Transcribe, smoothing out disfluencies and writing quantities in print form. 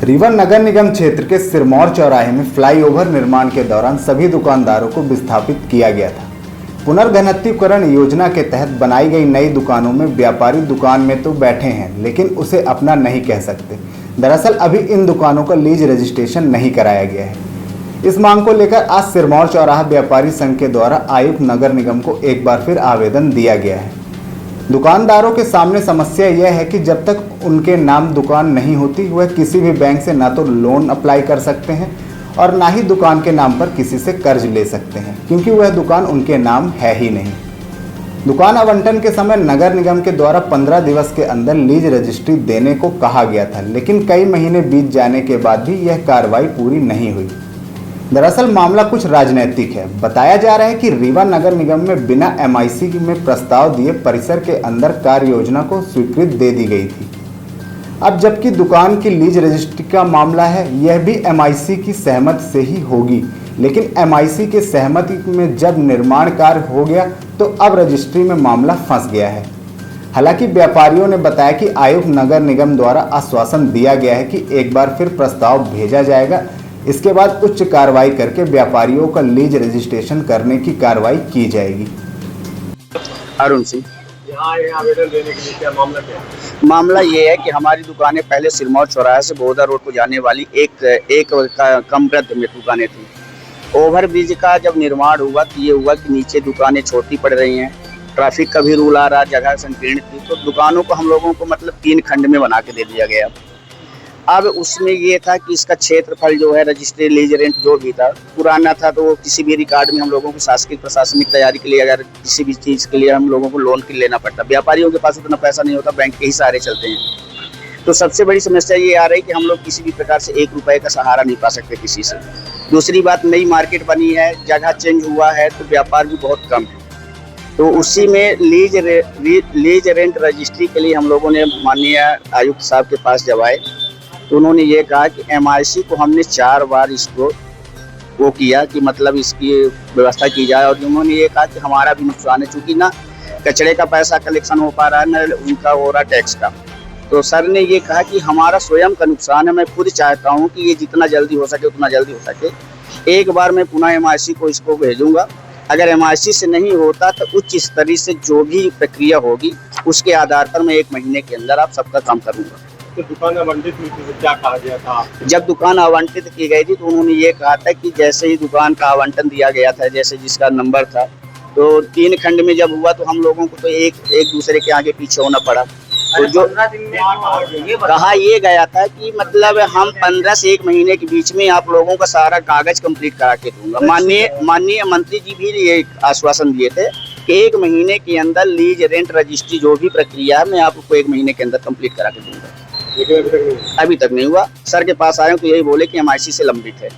रीवा नगर निगम क्षेत्र के सिरमौर चौराहे में फ्लाईओवर निर्माण के दौरान सभी दुकानदारों को विस्थापित किया गया था। पुनर्घनत्वीकरण योजना के तहत बनाई गई नई दुकानों में व्यापारी दुकान में तो बैठे हैं, लेकिन उसे अपना नहीं कह सकते। दरअसल अभी इन दुकानों का लीज रजिस्ट्रेशन नहीं कराया गया है। इस मांग को लेकर आज सिरमौर चौराहा व्यापारी संघ के द्वारा आयुक्त नगर निगम को एक बार फिर आवेदन दिया गया है। दुकानदारों के सामने समस्या यह है कि जब तक उनके नाम दुकान नहीं होती, वह किसी भी बैंक से ना तो लोन अप्लाई कर सकते हैं और ना ही दुकान के नाम पर किसी से कर्ज ले सकते हैं, क्योंकि वह दुकान उनके नाम है ही नहीं। दुकान आवंटन के समय नगर निगम के द्वारा 15 दिवस के अंदर लीज रजिस्ट्री देने को कहा गया था, लेकिन कई महीने बीत जाने के बाद भी यह कार्रवाई पूरी नहीं हुई। दरअसल मामला कुछ राजनीतिक है। बताया जा रहा है कि रीवा नगर निगम में बिना MIC में प्रस्ताव दिए परिसर के अंदर कार्य योजना को स्वीकृति दे दी गई थी। अब जबकि दुकान की लीज रजिस्ट्री का मामला है, यह भी MIC की सहमति से ही होगी, लेकिन MIC के सहमति में जब निर्माण कार्य हो गया तो अब रजिस्ट्री में मामला फंस गया है। हालांकि व्यापारियों ने बताया कि आयुक्त नगर निगम द्वारा आश्वासन दिया गया है कि एक बार फिर प्रस्ताव भेजा जाएगा, इसके बाद उच्च कार्रवाई करके व्यापारियों का लीज रजिस्ट्रेशन करने की कार्रवाई की जाएगी। अरुण सिंह, यहाँ आवेदन देने के लिए क्या मामला क्या है? मामला ये है कि हमारी दुकानें पहले सिरमौर चौराहे से बहोदा रोड को जाने वाली एक कम वृद्ध में दुकानें थी। ओवर ब्रिज का जब निर्माण हुआ तो ये हुआ कि नीचे दुकानें छोटी पड़ रही हैं, ट्रैफिक का भी रूल आ रहा, जगह संकीर्ण थी, तो दुकानों को हम लोगों को मतलब 3 खंड में बना के दे दिया गया। अब उसमें ये था कि इसका क्षेत्रफल जो है रजिस्ट्री लीज रेंट जो भी था पुराना था, तो किसी भी रिकॉर्ड में हम लोगों को शासकीय प्रशासनिक तैयारी के लिए अगर किसी भी चीज़ के लिए हम लोगों को लोन के लेना पड़ता, व्यापारियों के पास उतना पैसा नहीं होता, बैंक के ही सहारे चलते हैं। तो सबसे बड़ी समस्या ये आ रही कि हम लोग किसी भी प्रकार से 1 रुपये का सहारा नहीं पा सकते किसी से। दूसरी बात, नई मार्केट बनी है, जगह चेंज हुआ है, तो व्यापार भी बहुत कम है। तो उसी में लीज रेंट रजिस्ट्री के लिए हम लोगों ने माननीय आयुक्त साहब के पास जब आए तो उन्होंने ये कहा कि MIC को हमने 4 बार इसको वो किया कि मतलब इसकी व्यवस्था की जाए, और उन्होंने ये कहा कि हमारा भी नुकसान है, चूँकि ना कचरे का पैसा कलेक्शन हो पा रहा है, ना उनका हो रहा टैक्स का। तो सर ने ये कहा कि हमारा स्वयं का नुकसान है, मैं खुद चाहता हूँ कि ये जितना जल्दी हो सके उतना जल्दी हो सके। एक बार मैं पुनः MIC को इसको भेजूँगा, अगर MIC से नहीं होता तो उच्च स्तरीय से जो भी प्रक्रिया होगी उसके आधार पर मैं 1 महीने के अंदर आप सबका काम करूँगा। तो दुकान आवंटित हुई थी तो क्या कहा गया था? जब दुकान आवंटित की गई थी तो उन्होंने ये कहा था कि जैसे ही दुकान का आवंटन दिया गया था, जैसे जिसका नंबर था, तो 3 खंड में जब हुआ तो हम लोगों को तो एक दूसरे के आगे पीछे होना पड़ा। तो जो कहा ये गया था कि मतलब हम 15 से 1 महीने के बीच में आप लोगों का सारा कागज कंप्लीट करा के दूंगा। माननीय मंत्री जी भी ये आश्वासन दिए थे कि 1 महीने के अंदर लीज रेंट रजिस्ट्री जो भी प्रक्रिया है मैं आपको 1 महीने के अंदर कंप्लीट करा के दूंगा। लेकिन अभी तक नहीं हुआ। सर के पास आए तो यही बोले कि MIC से लंबित है।